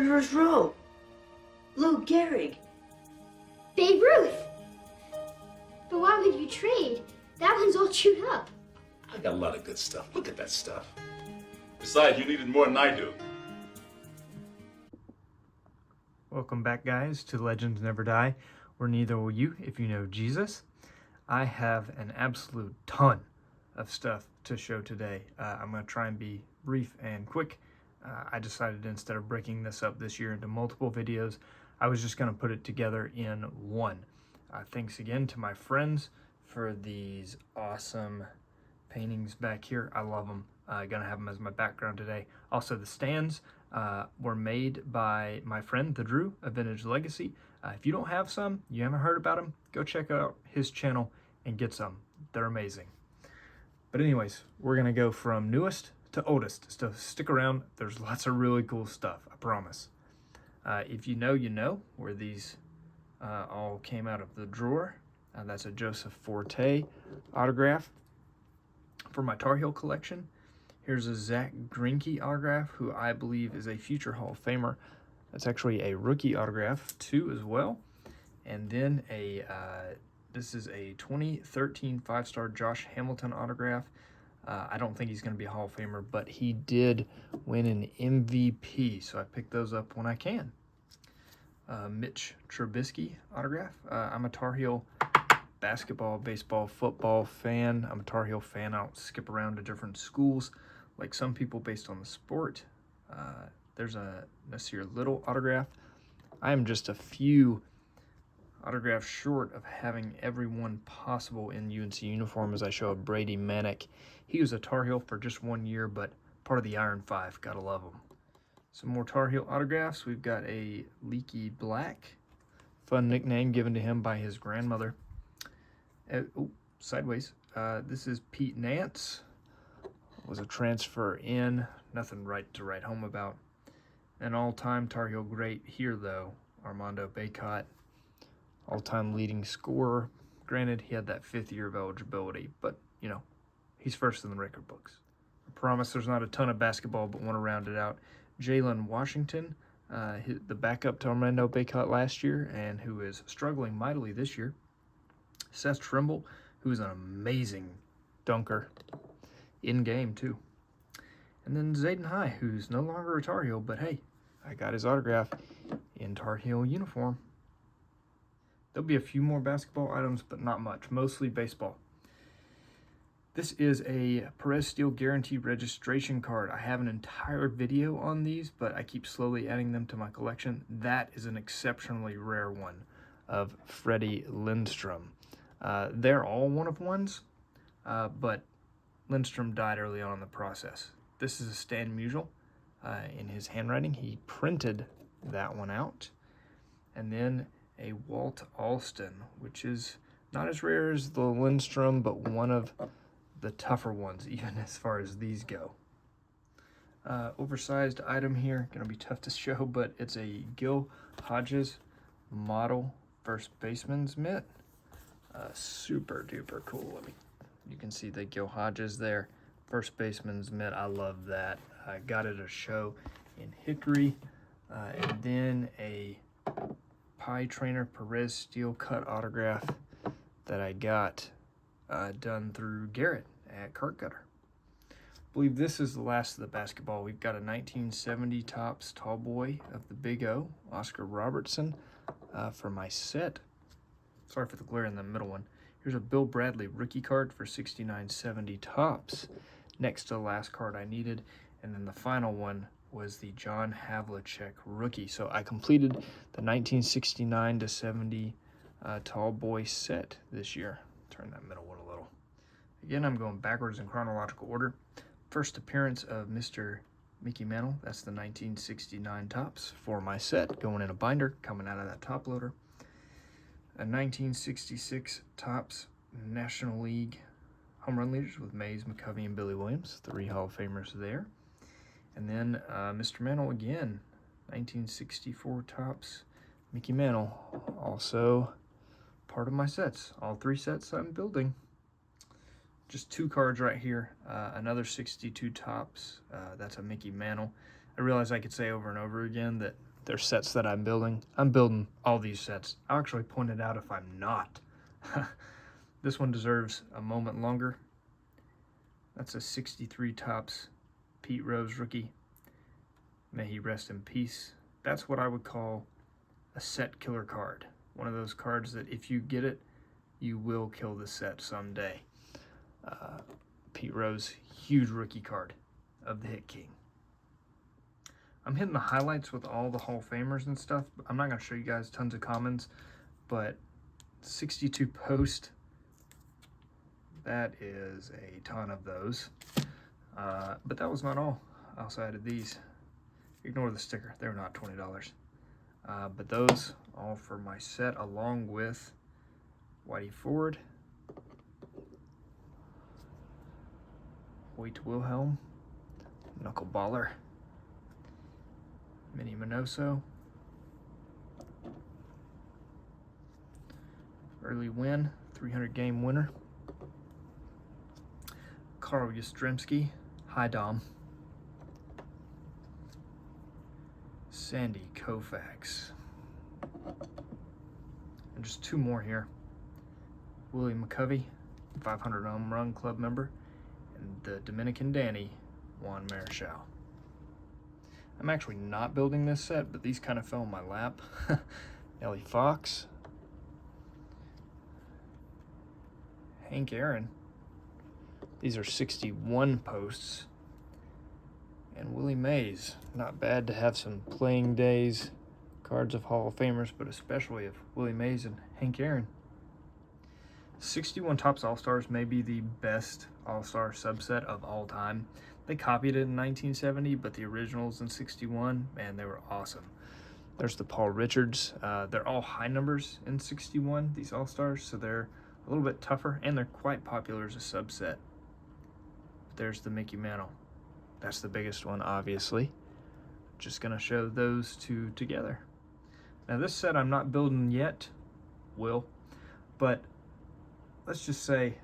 first row. Lou Gehrig. Babe Ruth. But why would you trade? That one's all chewed up. I got a lot of good stuff. Look at that stuff. Besides, you needed more than I do. Welcome back, guys, to Legends Never Die, where neither will you if you know Jesus. I have an absolute ton of stuff to show today. I'm going to try and be brief and quick. I decided instead of breaking this up this year into multiple videos, I was just going to put it together in one. Thanks again to my friends for these awesome paintings back here. I love them. Gonna have them as my background today. Also, the stands were made by my friend, the Drew of Vintage Legacy. If you don't have some, you haven't heard about him, go check out his channel and get some. They're amazing. But anyways, we're gonna go from newest to oldest. So stick around. There's lots of really cool stuff, I promise. If you know, you know where these all came out of the drawer. That's a Joseph Forte autograph for my Tar Heel collection. Here's a Zach Greinke autograph, who I believe is a future Hall of Famer. That's actually a rookie autograph too as well. And then this is a 2013 5-star Josh Hamilton autograph. I don't think he's going to be a Hall of Famer, but he did win an MVP, so I pick those up when I can. Mitch Trubisky autograph. I'm a Tar Heel basketball, baseball, football fan. I'm a Tar Heel fan. I don't skip around to different schools like some people based on the sport. There's a Nasir Little autograph. I am just a few autographs short of having everyone possible in UNC uniform as I show a Brady Manick. He was a Tar Heel for just 1 year, but part of the Iron Five. Gotta love him. Some more Tar Heel autographs. We've got a Leaky Black, fun nickname given to him by his grandmother. Sideways. This is Pete Nance. Was a transfer in. Nothing to write home about. An all-time Tar Heel great here, though, Armando Bacot. All-time leading scorer. Granted, he had that 5th year of eligibility, but, you know, he's first in the record books. I promise there's not a ton of basketball, but want to round it out. Jalen Washington, the backup to Armando Bacot last year, and who is struggling mightily this year. Seth Trimble, who is an amazing dunker, in-game too. And then Zayden High, who's no longer a Tar Heel, but hey, I got his autograph in Tar Heel uniform. There'll be a few more basketball items, but not much, mostly baseball. This is a Perez Steel Guarantee registration card. I have an entire video on these, but I keep slowly adding them to my collection. That is an exceptionally rare one of Freddie Lindstrom. They're all one-of-ones, but Lindstrom died early on in the process. This is a Stan Musial in his handwriting. He printed that one out. And then a Walt Alston, which is not as rare as the Lindstrom, but one of the tougher ones, even as far as these go. Oversized item here, gonna be tough to show, but it's a Gil Hodges model first baseman's mitt. Super duper cool. You can see the Gil Hodges there, first baseman's mitt. I love that. I got it a show in Hickory, and then a Pie Trainer Perez Steel cut autograph that I got done through Garrett at Cart Cutter. I believe this is the last of the basketball. We've got a 1970 Topps Tall Boy of the Big O, Oscar Robertson, for my set. Sorry for the glare in the middle one. Here's a Bill Bradley rookie card for 6970 Topps, next to the last card I needed. And then the final one was the John Havlicek rookie. So I completed the 1969 to 70 Tall Boy set this year. Turn that middle one a little. Again, I'm going backwards in chronological order. First appearance of Mr. Mickey Mantle. That's the 1969 Topps for my set, going in a binder, coming out of that top loader. A 1966 Topps National League home run leaders with Mays, McCovey, and Billy Williams. 3 Hall of Famers there. And then Mr. Mantle again, 1964 Topps Mickey Mantle. Also part of my sets. All 3 sets I'm building. Just 2 cards right here. Another 62 Topps. That's a Mickey Mantle. I realize I could say over and over again that they're sets that I'm building. I'm building all these sets. I'll actually point it out if I'm not. This one deserves a moment longer. That's a 63 Topps Pete Rose rookie. May he rest in peace. That's what I would call a set killer card. One of those cards that if you get it, you will kill the set someday. Pete Rose, huge rookie card of the Hit King. I'm hitting the highlights with all the Hall of Famers and stuff. I'm not going to show you guys tons of commons, but 62 post, that is a ton of those. But that was not all. I also added these. Ignore the sticker. They were not $20. But those all for my set, along with Whitey Ford, Hoyt Wilhelm, Knuckleballer, Minnie Minoso, Early Win, 300 game winner, Carl Yastrzemski, Hi Dom, Sandy Koufax, and just two more here. Willie McCovey, 500 home run club member, and the Dominican Danny, Juan Marichal. I'm actually not building this set, but these kind of fell in my lap. Ellie Fox, Hank Aaron. These are 61 posts. And Willie Mays. Not bad to have some playing days, cards of Hall of Famers, but especially of Willie Mays and Hank Aaron. 61 Topps All-Stars may be the best All-Star subset of all time. They copied it in 1970, but the originals in 61, man, they were awesome. There's the Paul Richards. They're all high numbers in 61, these All-Stars, so they're a little bit tougher, and they're quite popular as a subset. There's the Mickey Mantle. That's the biggest one, obviously. Just gonna show those two together. Now this set I'm not building yet, but let's just say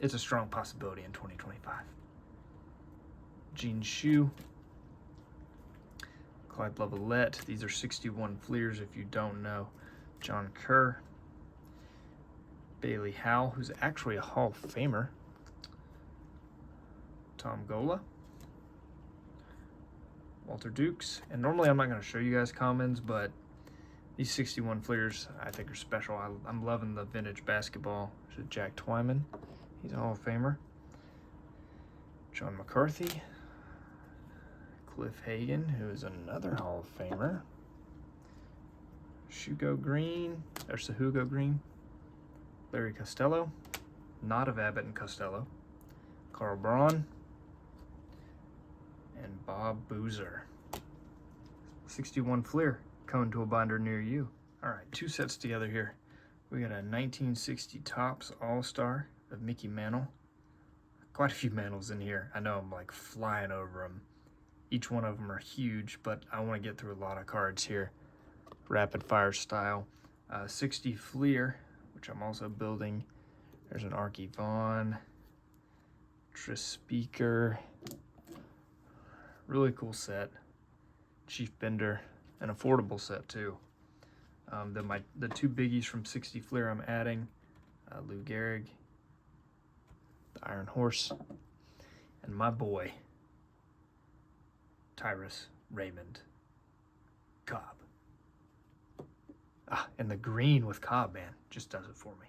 it's a strong possibility in 2025. Gene Shue, Clyde Lavalette. These are 61 Fleers if you don't know. John Kerr, Bailey Howell, who's actually a Hall of Famer. Tom Gola, Walter Dukes, and normally I'm not going to show you guys commons, but these 61 Fleers I think are special. I'm loving the vintage basketball. There's a Jack Twyman, he's a Hall of Famer. John McCarthy, Cliff Hagan, who is another Hall of Famer. Hugo Green, there's the Hugo Green. Larry Costello, not of Abbott and Costello. Carl Braun, and Bob Boozer. 61 Fleer coming to a binder near you. All right, two sets together here. We got a 1960 Topps All-Star of Mickey Mantle. Quite a few Mantles in here. I know I'm like flying over them. Each one of them are huge, but I want to get through a lot of cards here. Rapid fire style. 60 Fleer, which I'm also building. There's an Archie Vaughn, Tris Speaker. Really cool set. Chief Bender, an affordable set too. The two biggies from 60 Fleer I'm adding, Lou Gehrig, the Iron Horse, and my boy, Tyrus Raymond Cobb. And the green with Cobb, man, just does it for me.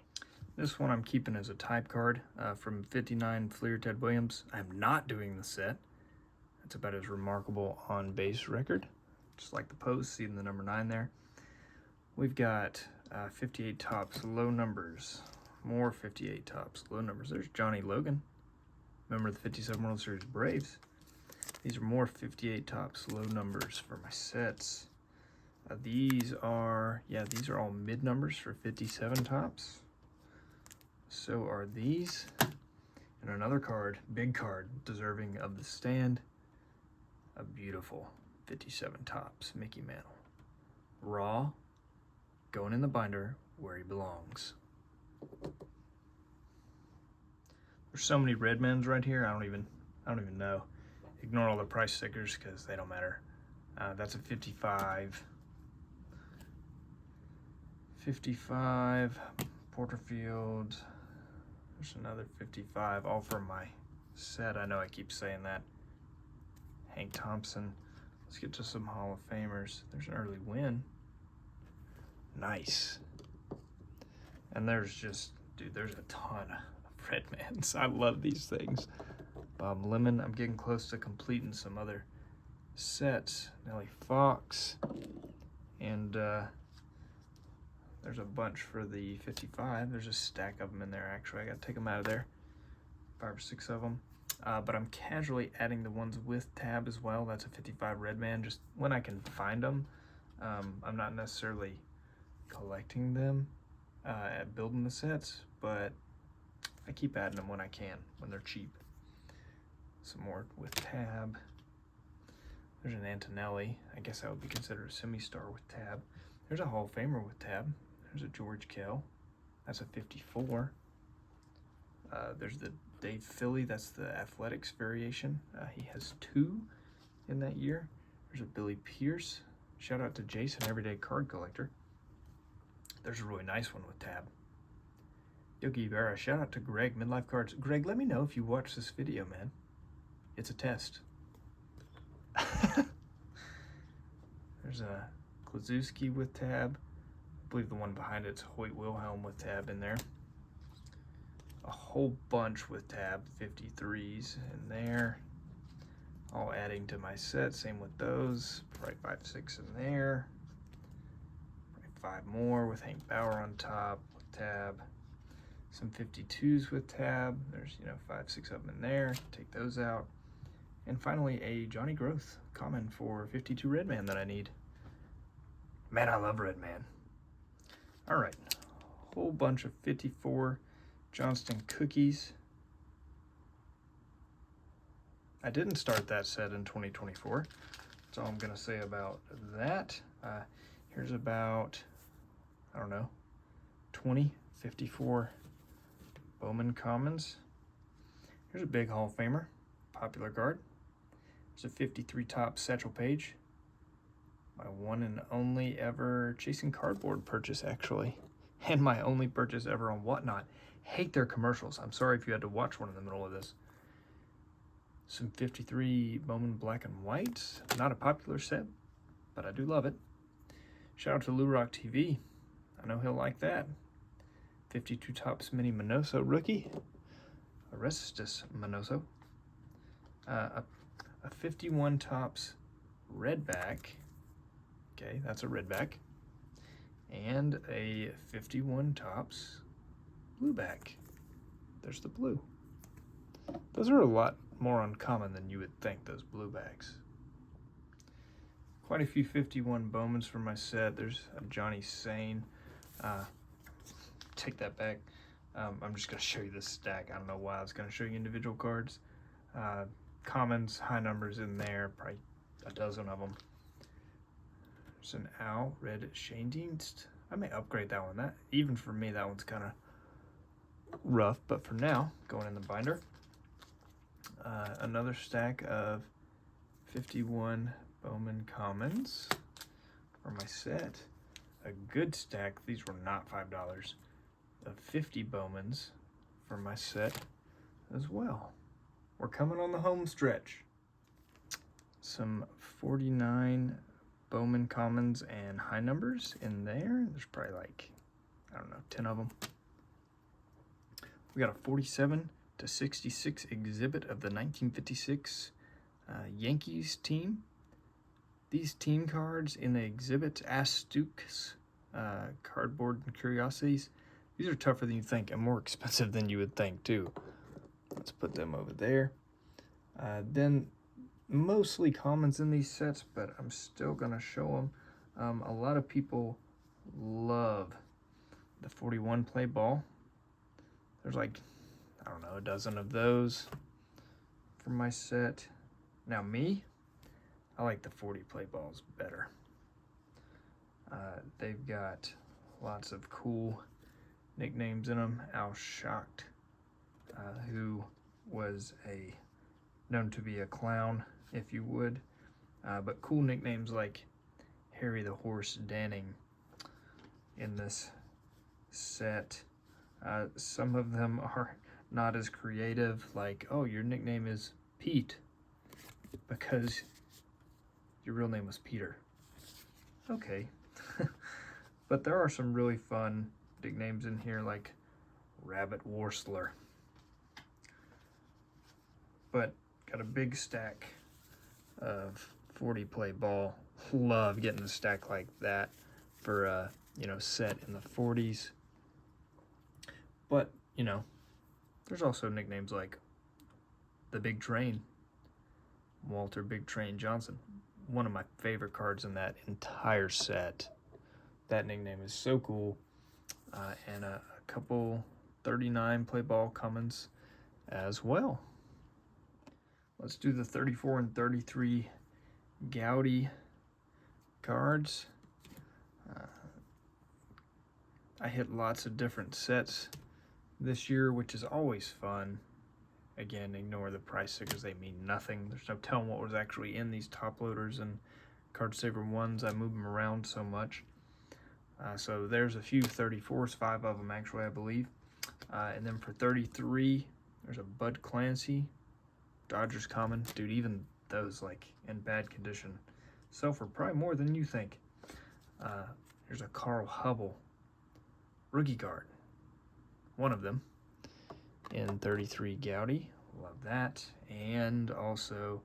This one I'm keeping as a type card from 59 Fleer Ted Williams. I'm not doing the set. That's about as remarkable on base record. Just like the post, seeing the number 9 there. We've got 58 Topps low numbers. More 58 Topps low numbers. There's Johnny Logan, member of the 57 World Series Braves. These are more 58 Topps low numbers for my sets. These are all mid numbers for 57 Topps. So are these. And another card, big card, deserving of the stand. A beautiful 57 Topps Mickey Mantle. Raw, going in the binder where he belongs. There's so many Redmans right here, I don't even know. Ignore all the price stickers because they don't matter. That's a 55. 55. Porterfield. There's another 55, all from my set. I know I keep saying that. Hank Thompson. Let's get to some Hall of Famers. There's an early win. Nice. And there's just, dude, there's a ton of Redmans. I love these things. Bob Lemon. I'm getting close to completing some other sets. Nellie Fox. And there's a bunch for the 55. There's a stack of them in there, actually. I got to take them out of there. 5 or 6 of them. But I'm casually adding the ones with tab as well. That's a 55 Redman, just when I can find them. I'm not necessarily collecting them at building the sets, but I keep adding them when I can, when they're cheap. Some more with tab. There's an Antonelli. I guess that would be considered a semi-star with tab. There's a Hall of Famer with tab. There's a George Kell. That's a 54. There's the Dave Philly. That's the athletics variation. He has 2 in that year. There's a Billy Pierce. Shout out to Jason, Everyday Card Collector. There's a really nice one with tab. Yogi Berra. Shout out to Greg, Midlife Cards. Greg, let me know if you watch this video, man. It's a test. There's a Klazuski with tab. I believe the one behind it's Hoyt Wilhelm with tab in there. A whole bunch with tab, 53s in there. All adding to my set, same with those. Probably 5, 6 in there. Probably 5 more with Hank Bauer on top with tab. Some 52s with tab. There's, 5, 6 of them in there. Take those out. And finally, a Johnny Groth common for 52 Redman that I need. Man, I love Redman. All right, whole bunch of 54 Johnston cookies. I didn't start that set in 2024. That's all I'm gonna say about that. Here's about, 20 54 Bowman Commons. Here's a big Hall of Famer, popular card. There's a 53 top Satchel Paige. My one and only ever Chasing Cardboard purchase, actually. And my only purchase ever on Whatnot. Hate their commercials. I'm sorry if you had to watch one in the middle of this. Some 53 Bowman Black and White. Not a popular set, but I do love it. Shout out to Lou Rock TV. I know he'll like that. 52 Tops Mini Minoso rookie. Arestus Minoso. A 51 Tops Redback. Okay, that's a Redback. And a 51 Tops Blueback. There's the blue. Those are a lot more uncommon than you would think, those Bluebacks. Quite a few 51 Bowmans for my set. There's a Johnny Sane. Take that back. I'm just going to show you this stack. I don't know why I was going to show you individual cards. Commons, high numbers in there, probably a dozen of them. There's an Al Red Schoendienst. I may upgrade that one. That, even for me, that one's kind of rough, but for now, going in the binder. Another stack of 51 Bowman Commons for my set. A good stack, these were not $5, of 50 Bowmans for my set as well. We're coming on the home stretch. Some 49 Bowman Commons and high numbers in there. There's probably like, 10 of them. We got a 47 to 66 exhibit of the 1956 Yankees team. These team cards in the exhibit, Astutes, cardboard and curiosities. These are tougher than you think and more expensive than you would think too. Let's put them over there. Then mostly commons in these sets, but I'm still gonna show them. A lot of people love the 41 play ball. There's like, a dozen of those for my set. Now me, I like the 40 play balls better. They've got lots of cool nicknames in them. Al Schacht, who was known to be a clown, if you would. But cool nicknames like Harry the Horse Danning in this set. Some of them are not as creative, like, oh, your nickname is Pete because your real name was Peter. Okay. But there are some really fun nicknames in here, like Rabbit Worstler. But got a big stack of 40 play ball. Love getting a stack like that for set in the 40s. But there's also nicknames like the Big Train, Walter Big Train Johnson. One of my favorite cards in that entire set. That nickname is so cool. And a couple 39 play ball Cummins as well. Let's do the 34 and 33 Goudey cards. I hit lots of different sets this year, which is always fun. Again, ignore the price stickers, they mean nothing. There's no telling what was actually in these top loaders and card saver ones. I move them around so much. So there's a few 34s, 5 of them actually, I believe. And then for 33, there's a Bud Clancy, Dodgers common. Dude, even those like in bad condition sell for probably more than you think. There's a Carl Hubble rookie card, one of them in 33 Goudey. Love that. And also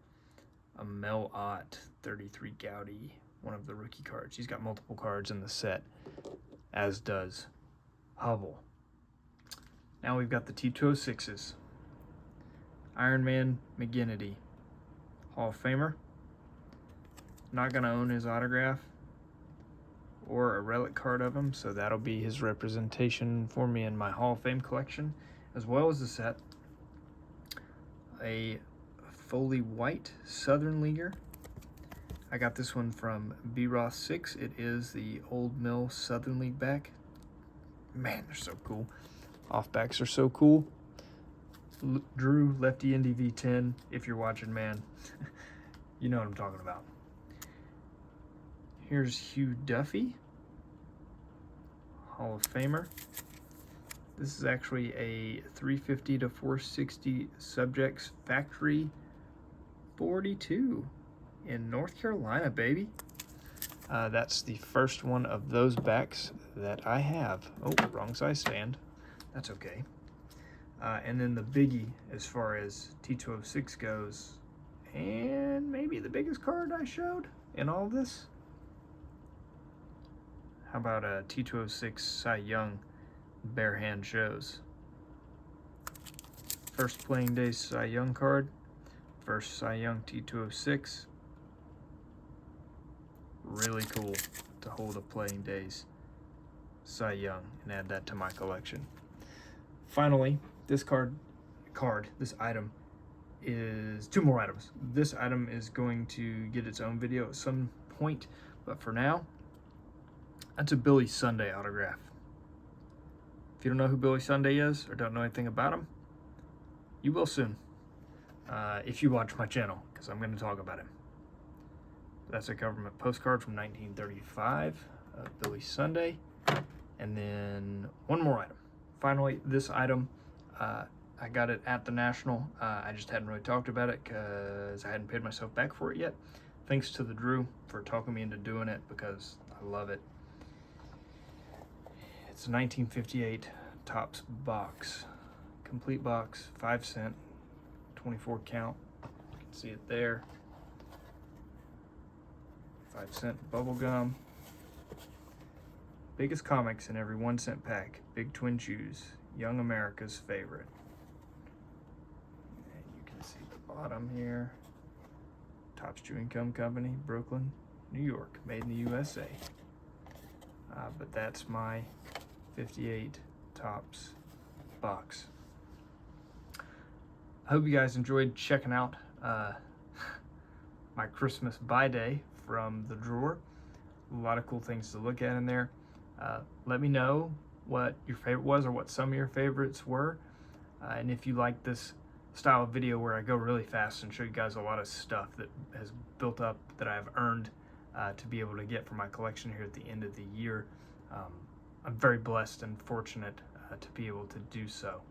a Mel Ott 33 Goudey, one of the rookie cards. He's got multiple cards in the set, as does Hubble. Now we've got the T206s. Iron Man McGinnity, Hall of Famer. Not gonna own his autograph or a relic card of him, so that'll be his representation for me in my Hall of Fame collection, as well as the set. A Foley White Southern Leaguer. I got this one from B. Ross 6. It is the Old Mill Southern League back. Man, they're so cool. Off backs are so cool. Drew Lefty Indy V10. If you're watching, man, you know what I'm talking about. Here's Hugh Duffy, Hall of Famer. This is actually a 350 to 460 Subjects Factory 42 in North Carolina, baby. That's the first one of those backs that I have. Oh, wrong size stand. That's okay. And then the biggie as far as T206 goes, and maybe the biggest card I showed in all this. How about a T206 Cy Young bare hand shows? First playing day Cy Young card, first Cy Young T206. Really cool to hold a playing days Cy Young and add that to my collection. Finally, this this item is two more items. This item is going to get its own video at some point, but for now, that's a Billy Sunday autograph. If you don't know who Billy Sunday is or don't know anything about him, you will soon. If you watch my channel, because I'm going to talk about him. That's a government postcard from 1935 of Billy Sunday. And then one more item. Finally, this item, I got it at the National. I just hadn't really talked about it because I hadn't paid myself back for it yet. Thanks to the Drew for talking me into doing it because I love it. It's a 1958 Topps box. Complete box, 5 cent, 24 count. You can see it there. 5 cent bubble gum. Biggest comics in every 1 cent pack. Big Twin Shoes, Young America's favorite. And you can see the bottom here. Topps Chewing Gum Company, Brooklyn, New York, made in the USA. But that's my 58 Topps box. I hope you guys enjoyed checking out my Christmas buy day from the drawer. A lot of cool things to look at in there. Let me know what your favorite was or what some of your favorites were. And if you like this style of video where I go really fast and show you guys a lot of stuff that has built up that I've earned to be able to get for my collection here at the end of the year. I'm very blessed and fortunate to be able to do so.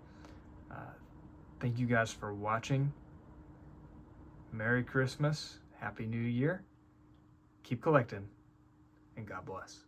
Thank you guys for watching. Merry Christmas, Happy New Year, keep collecting, and God bless.